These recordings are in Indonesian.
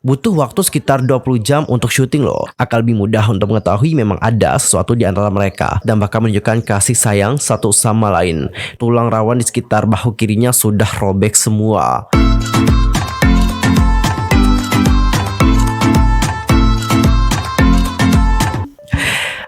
Butuh waktu sekitar 20 jam untuk syuting loh. Akan lebih mudah untuk mengetahui memang ada sesuatu di antara mereka dan bahkan menunjukkan kasih sayang satu sama lain. Tulang rawan di sekitar bahu kirinya sudah robek semua.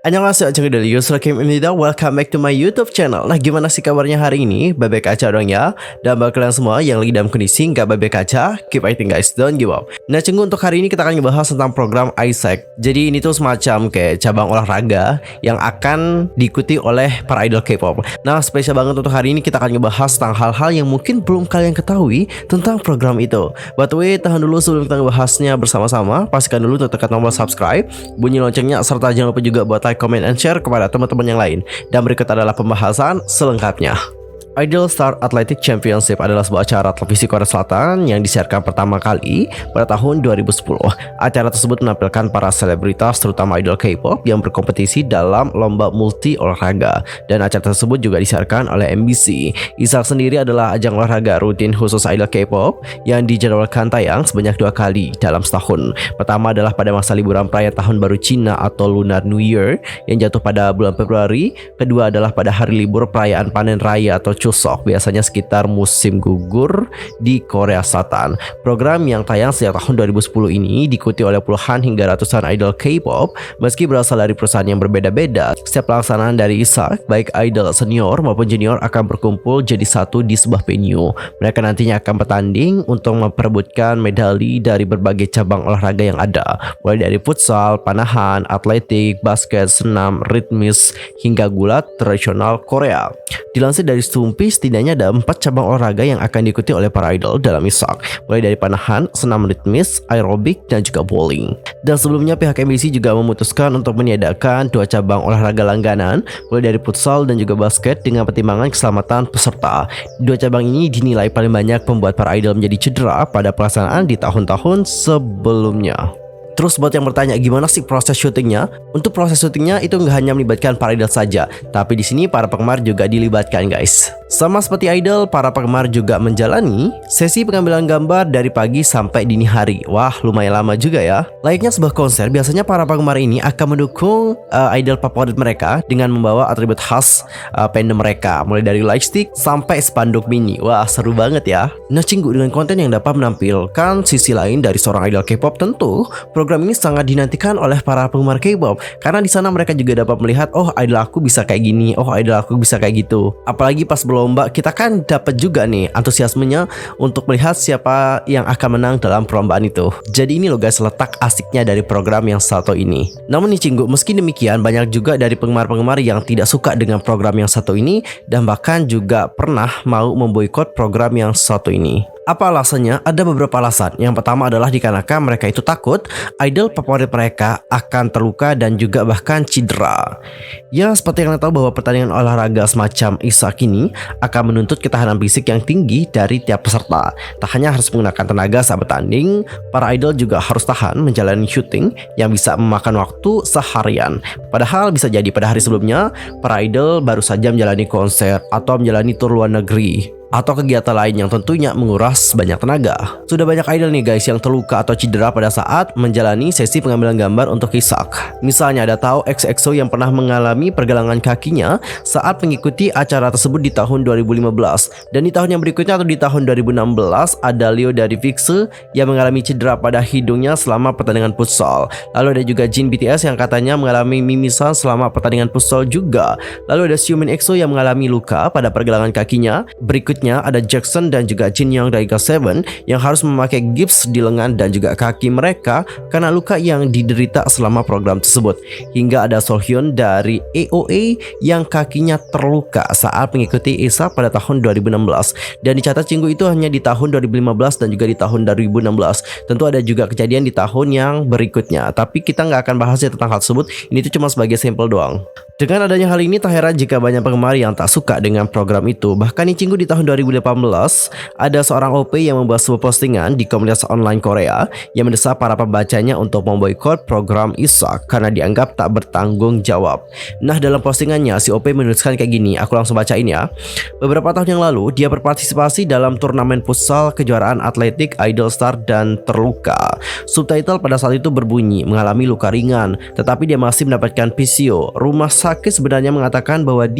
Annyeonghaseyo, welcome back to my YouTube channel. Nah, gimana sih kabarnya hari ini? Baik-baik aja dong ya. Dan buat kalian semua yang lagi dalam kondisi nggak baik-baik aja, keep fighting guys, don't give up. Nah, cenggu untuk hari ini kita akan ngebahas tentang program ISEC. Jadi ini tuh semacam kayak cabang olahraga yang akan diikuti oleh para idol K-pop. Nah, spesial banget untuk hari ini kita akan ngebahas tentang hal-hal yang mungkin belum kalian ketahui tentang program itu. By the way, tahan dulu sebelum kita ngebahasnya bersama-sama. Pastikan dulu untuk tekan tombol subscribe, bunyi loncengnya, serta jangan lupa juga buat like, comment, and share kepada teman-teman yang lain. Dan berikut adalah pembahasan selengkapnya. Idol Star Athletic Championship adalah sebuah acara televisi Korea Selatan yang disiarkan pertama kali pada tahun 2010. Acara tersebut menampilkan para selebritas terutama idol K-pop yang berkompetisi dalam lomba multi olahraga, dan acara tersebut juga disiarkan oleh MBC. ISAK sendiri adalah ajang olahraga rutin khusus idol K-pop yang dijadwalkan tayang sebanyak 2 kali dalam setahun. Pertama adalah pada masa liburan perayaan Tahun Baru Cina atau Lunar New Year yang jatuh pada bulan Februari. Kedua adalah pada hari libur perayaan Panen Raya atau Chuseok, biasanya sekitar musim gugur di Korea Selatan. Program yang tayang sejak tahun 2010 ini diikuti oleh puluhan hingga ratusan idol K-pop. Meski berasal dari perusahaan yang berbeda-beda, setiap pelaksanaan dari ISAK, baik idol senior maupun junior, akan berkumpul jadi satu di sebuah venue. Mereka nantinya akan bertanding untuk memperebutkan medali dari berbagai cabang olahraga yang ada, mulai dari futsal, panahan, atletik, basket, senam, ritmis, hingga gulat tradisional Korea. Dilansir dari Stumpi, setidaknya ada 4 cabang olahraga yang akan diikuti oleh para idol dalam ISAK, mulai dari panahan, senam ritmis, aerobik, dan juga bowling. Dan sebelumnya pihak MBC juga memutuskan untuk meniadakan 2 cabang olahraga langganan, mulai dari futsal dan juga basket, dengan pertimbangan keselamatan peserta. 2 cabang ini dinilai paling banyak membuat para idol menjadi cedera pada pelaksanaan di tahun-tahun sebelumnya. Terus buat yang bertanya gimana sih proses syutingnya? Untuk proses syutingnya itu nggak hanya melibatkan para idol saja, tapi di sini para penggemar juga dilibatkan guys. Sama seperti idol, para penggemar juga menjalani sesi pengambilan gambar dari pagi sampai dini hari. Wah, lumayan lama juga ya. Layaknya sebuah konser, biasanya para penggemar ini akan mendukung idol favorit mereka dengan membawa atribut khas fandom mereka, mulai dari lightstick sampai spanduk mini. Wah, seru banget ya. Nah, cinggu dengan konten yang dapat menampilkan sisi lain dari seorang idol K-pop, tentu program ini sangat dinantikan oleh para penggemar K-pop karena di sana mereka juga dapat melihat, oh idol aku bisa kayak gini, oh idol aku bisa kayak gitu. Apalagi pas berlomba, kita kan dapat juga nih antusiasmenya untuk melihat siapa yang akan menang dalam perlombaan itu. Jadi ini loh guys letak asiknya dari program yang satu ini. Namun nih cinggu, meski demikian banyak juga dari penggemar-penggemar yang tidak suka dengan program yang satu ini dan bahkan juga pernah mau memboikot program yang satu ini. Apa alasannya? Ada beberapa alasan. Yang pertama adalah dikarenakan mereka itu takut idol favorit mereka akan terluka dan juga bahkan cedera. Ya, seperti yang kita tahu bahwa pertandingan olahraga semacam ISAK ini akan menuntut ketahanan fisik yang tinggi dari tiap peserta. Tak hanya harus menggunakan tenaga saat bertanding, para idol juga harus tahan menjalani syuting yang bisa memakan waktu seharian. Padahal bisa jadi pada hari sebelumnya, para idol baru saja menjalani konser atau menjalani tur luar negeri atau kegiatan lain yang tentunya menguras banyak tenaga. Sudah banyak idol nih guys yang terluka atau cedera pada saat menjalani sesi pengambilan gambar untuk ISAK. Misalnya ada Tao XXO yang pernah mengalami pergelangan kakinya saat mengikuti acara tersebut di tahun 2015. Dan di tahun yang berikutnya atau di tahun 2016 ada Leo dari VIXE yang mengalami cedera pada hidungnya selama pertandingan futsal. Lalu ada juga Jin BTS yang katanya mengalami mimisan selama pertandingan futsal juga. Lalu ada Xiumin EXO yang mengalami luka pada pergelangan kakinya. Berikutnya ada Jackson dan juga Jin Young dari GOT7 yang harus memakai gips di lengan dan juga kaki mereka karena luka yang diderita selama program tersebut. Hingga ada Sohyun dari AOA yang kakinya terluka saat mengikuti ISAK pada tahun 2016. Dan dicatat cinggu itu hanya di tahun 2015 dan juga di tahun 2016. Tentu ada juga kejadian di tahun yang berikutnya, tapi kita nggak akan bahas tentang hal tersebut. Ini tuh cuma sebagai sampel doang. Dengan adanya hal ini, tak heran jika banyak penggemar yang tak suka dengan program itu. Bahkan nih cinggu di tahun 2018, ada seorang OP yang membuat sebuah postingan di komunitas online Korea yang mendesak para pembacanya untuk memboikot program Isak karena dianggap tak bertanggung jawab. Nah, dalam postingannya si OP menuliskan kayak gini, aku langsung bacain ya. Beberapa tahun yang lalu, dia berpartisipasi dalam turnamen futsal kejuaraan atletik Idol Star dan terluka. Subtitle pada saat itu berbunyi, mengalami luka ringan, tetapi dia masih mendapatkan PCO. Rumah sakit sebenarnya mengatakan bahwa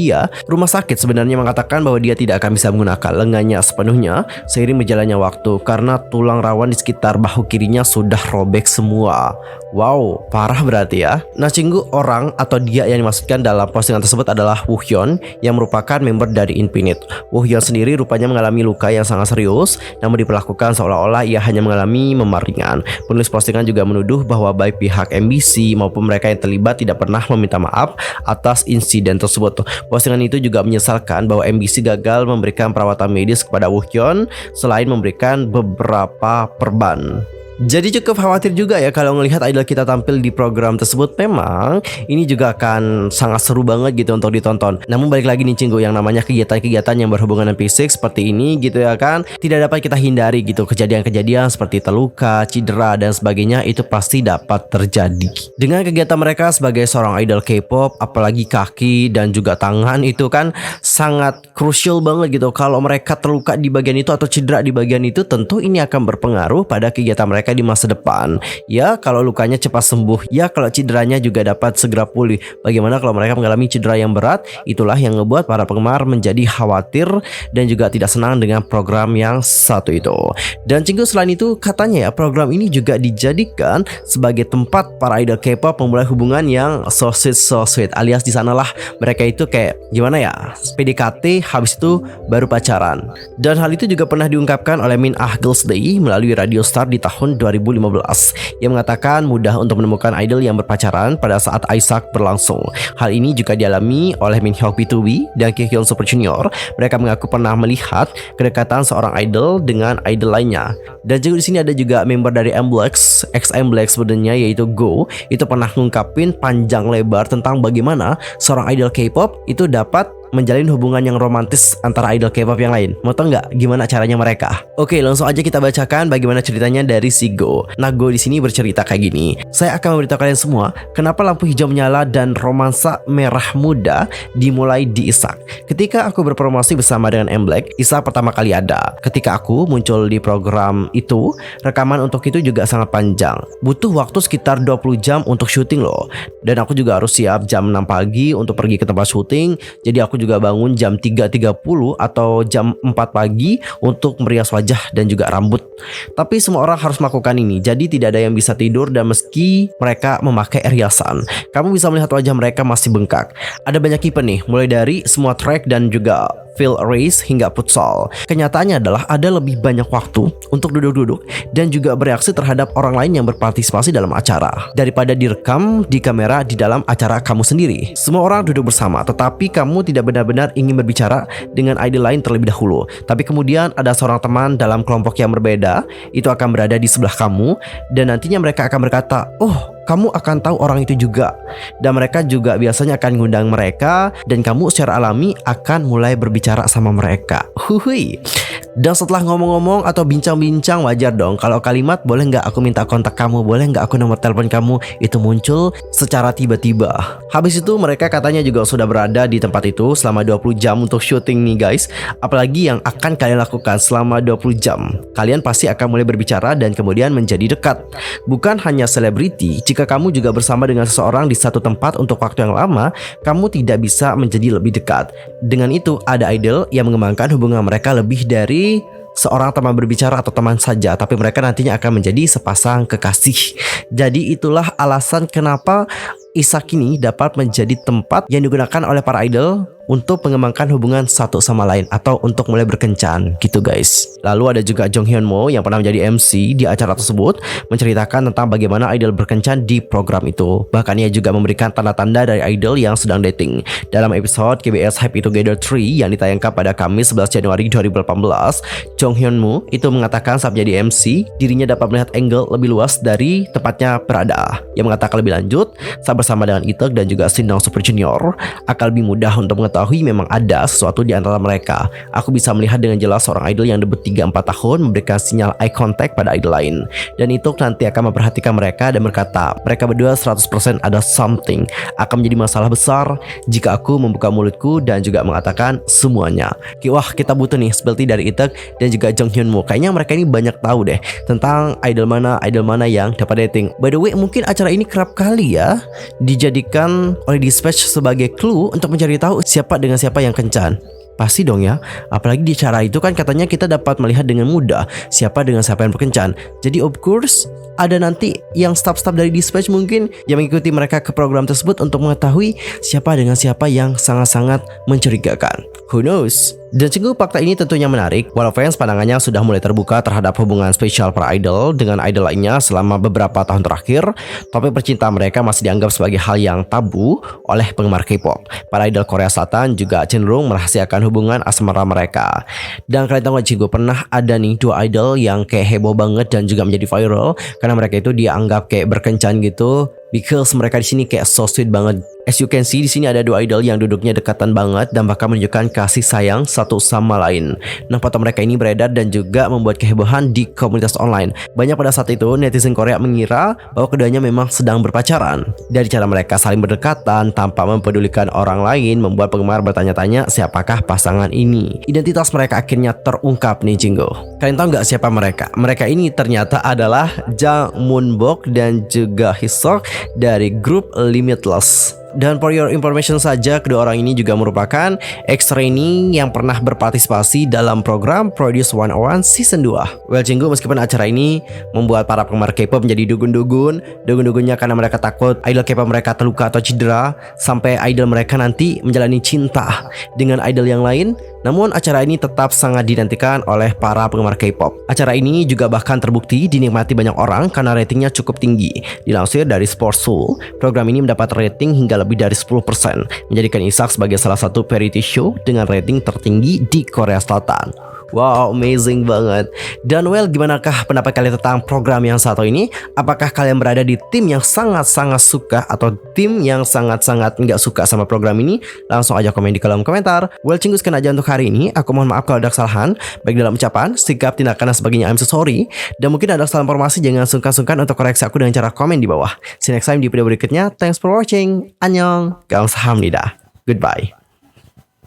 dia tidak akan bisa menggunakan lengannya sepenuhnya seiring berjalannya waktu karena tulang rawan di sekitar bahu kirinya sudah robek semua. Wow, parah berarti ya. Nah, Cinggu orang atau dia yang dimaksudkan dalam postingan tersebut adalah Woo Hyun yang merupakan member dari Infinite. Woo Hyun sendiri rupanya mengalami luka yang sangat serius, namun diperlakukan seolah-olah ia hanya mengalami memar ringan. Penulis postingan juga menuduh bahwa baik pihak MBC maupun mereka yang terlibat tidak pernah meminta maaf atas insiden tersebut. Postingan itu juga menyesalkan bahwa MBC gagal memberikan perawatan medis kepada Woo Hyun selain memberikan beberapa perban. Jadi cukup khawatir juga ya kalau ngelihat idol kita tampil di program tersebut. Memang ini juga akan sangat seru banget gitu untuk ditonton. Namun balik lagi nih Cinggu, yang namanya kegiatan-kegiatan yang berhubungan dengan fisik seperti ini gitu ya kan, tidak dapat kita hindari gitu. Kejadian-kejadian seperti terluka, cedera dan sebagainya itu pasti dapat terjadi. Dengan kegiatan mereka sebagai seorang idol K-pop, apalagi kaki dan juga tangan itu kan sangat krusial banget gitu. Kalau mereka terluka di bagian itu atau cedera di bagian itu, tentu ini akan berpengaruh pada kegiatan mereka di masa depan. Ya, kalau lukanya cepat sembuh, ya kalau cederanya juga dapat segera pulih. Bagaimana kalau mereka mengalami cedera yang berat? Itulah yang ngebuat para penggemar menjadi khawatir dan juga tidak senang dengan program yang satu itu. Dan Cinggu, selain itu katanya ya program ini juga dijadikan sebagai tempat para idol K-pop memulai hubungan yang so sweet, alias di sanalah mereka itu kayak gimana ya, PDKT habis itu baru pacaran. Dan hal itu juga pernah diungkapkan oleh Min Ah Girls Day melalui Radio Star di tahun 2015 yang mengatakan mudah untuk menemukan idol yang berpacaran pada saat Isak berlangsung. Hal ini juga dialami oleh Min Hyuk B2B dan Kihyun Super Junior. Mereka mengaku pernah melihat kedekatan seorang idol dengan idol lainnya. Dan juga di sini ada juga member dari M-Black, ex-M-Black sebenarnya, yaitu Go, itu pernah ngungkapin panjang lebar tentang bagaimana seorang idol K-pop itu dapat menjalin hubungan yang romantis antara idol K-pop yang lain. Mau tau nggak gimana caranya mereka? Oke, langsung aja kita bacakan bagaimana ceritanya dari si Go. Nah, Go di sini bercerita kayak gini. Saya akan memberitahu kalian semua kenapa lampu hijau menyala dan romansa merah muda dimulai di Isak. Ketika aku berpromosi bersama dengan M-Black, Isak pertama kali ada. Ketika aku muncul di program itu, rekaman untuk itu juga sangat panjang. Butuh waktu sekitar 20 jam untuk syuting loh. Dan aku juga harus siap jam 6 pagi untuk pergi ke tempat syuting. Jadi aku juga bangun jam 3.30 atau jam 4 pagi untuk merias wajah dan juga rambut. Tapi semua orang harus melakukan ini, jadi tidak ada yang bisa tidur dan meski mereka memakai riasan, kamu bisa melihat wajah mereka masih bengkak. Ada banyak event nih, mulai dari semua track dan juga field race hingga futsal. Kenyataannya adalah ada lebih banyak waktu untuk duduk-duduk dan juga bereaksi terhadap orang lain yang berpartisipasi dalam acara daripada direkam di kamera di dalam acara kamu sendiri. Semua orang duduk bersama, tetapi kamu tidak benar-benar ingin berbicara dengan idol lain terlebih dahulu. Tapi kemudian ada seorang teman dalam kelompok yang berbeda, itu akan berada di sebelah kamu dan nantinya mereka akan berkata, "Oh, kamu akan tahu orang itu juga." Dan mereka juga biasanya akan mengundang mereka dan kamu secara alami akan mulai berbicara sama mereka. Hui. Dan setelah ngomong-ngomong atau bincang-bincang, wajar dong kalau kalimat "boleh nggak aku minta kontak kamu, boleh nggak aku nomor telepon kamu" itu muncul secara tiba-tiba. Habis itu mereka katanya juga sudah berada di tempat itu selama 20 jam untuk syuting nih guys. Apalagi yang akan kalian lakukan selama 20 jam, kalian pasti akan mulai berbicara dan kemudian menjadi dekat. Bukan hanya selebriti, jika kamu juga bersama dengan seseorang di satu tempat untuk waktu yang lama, kamu tidak bisa menjadi lebih dekat. Dengan itu ada idol yang mengembangkan hubungan mereka lebih dari seorang teman berbicara atau teman saja, tapi mereka nantinya akan menjadi sepasang kekasih. Jadi itulah alasan kenapa Isak ini dapat menjadi tempat yang digunakan oleh para idol untuk mengembangkan hubungan satu sama lain atau untuk mulai berkencan gitu guys. Lalu ada juga Jong Hyun Mo yang pernah menjadi MC di acara tersebut, menceritakan tentang bagaimana idol berkencan di program itu. Bahkan ia juga memberikan tanda-tanda dari idol yang sedang dating. Dalam episode KBS Happy Together 3 yang ditayangkan pada Kamis 11 Januari 2018, Jong Hyun Mo itu mengatakan saat menjadi MC, dirinya dapat melihat angle lebih luas dari tempatnya berada. Ia mengatakan lebih lanjut, saat bersama dengan Itek dan juga Shin Dong Super Junior akan lebih mudah untuk mengetahui ketahui memang ada sesuatu di antara mereka. Aku bisa melihat dengan jelas seorang idol yang debut 3-4 tahun memberikan sinyal eye contact pada idol lain. Dan itu nanti akan memperhatikan mereka dan berkata, mereka berdua 100% ada something. Akan menjadi masalah besar jika aku membuka mulutku dan juga mengatakan semuanya. Wah, kita butuh nih seperti dari Itek dan juga Jung Hyun Moo. Kayaknya mereka ini banyak tahu deh tentang idol mana yang dapat dating. By the way, mungkin acara ini kerap kali ya dijadikan oleh Dispatch sebagai clue untuk mencari tahu siapa dengan siapa yang kencan. Pasti dong ya, apalagi di acara itu kan katanya kita dapat melihat dengan mudah siapa dengan siapa yang berkencan. Jadi of course ada nanti yang staff-staff dari Dispatch mungkin yang mengikuti mereka ke program tersebut untuk mengetahui siapa dengan siapa yang sangat-sangat mencurigakan. Who knows? Dan sungguh fakta ini tentunya menarik, walau fans pandangannya sudah mulai terbuka terhadap hubungan spesial para idol dengan idol lainnya selama beberapa tahun terakhir, topik percintaan mereka masih dianggap sebagai hal yang tabu oleh penggemar K-pop. Para idol Korea Selatan juga cenderung merahasiakan hubungan asmara mereka. Dan kalian tahu gak sih, gue pernah ada nih dua idol yang kayak heboh banget dan juga menjadi viral karena mereka itu dianggap kayak berkencan gitu. Because mereka di sini kayak so sweet banget. As you can see, di sini ada dua idol yang duduknya dekatan banget dan bahkan menunjukkan kasih sayang satu sama lain. Nah, foto mereka ini beredar dan juga membuat kehebohan di komunitas online. Banyak pada saat itu netizen Korea mengira bahwa keduanya memang sedang berpacaran. Dari cara mereka saling berdekatan tanpa mempedulikan orang lain membuat penggemar bertanya-tanya siapakah pasangan ini. Identitas mereka akhirnya terungkap nih Jinggo. Kalian tahu nggak siapa mereka? Mereka ini ternyata adalah Jang Moonbok dan juga Hisok dari grup Limitless. Dan for your information saja, kedua orang ini juga merupakan ex-trainee yang pernah berpartisipasi dalam program Produce 101 Season 2. Well, Jinggo, meskipun acara ini membuat para penggemar K-pop menjadi dugun-dugunnya karena mereka takut idol K-pop mereka terluka atau cedera sampai idol mereka nanti menjalani cinta dengan idol yang lain. Namun acara ini tetap sangat dinantikan oleh para penggemar K-pop. Acara ini juga bahkan terbukti dinikmati banyak orang karena ratingnya cukup tinggi. Dilansir dari Sportsoul, program ini mendapat rating hingga lebih dari 10%, menjadikan Isak sebagai salah satu variety show dengan rating tertinggi di Korea Selatan. Wow, amazing banget. Dan well, gimanakah pendapat kalian tentang program yang satu ini? Apakah kalian berada di tim yang sangat-sangat suka atau tim yang sangat-sangat nggak suka sama program ini? Langsung aja komen di kolom komentar. Well, Cinggu, sekian aja untuk hari ini. Aku mohon maaf kalau ada kesalahan, baik dalam ucapan, sikap, tindakan, dan sebagainya. I'm so sorry. Dan mungkin ada kesalahan informasi, jangan sungkan-sungkan untuk koreksi aku dengan cara komen di bawah. See you next time di video berikutnya. Thanks for watching. Annyeong. Gamsahamnida. Goodbye.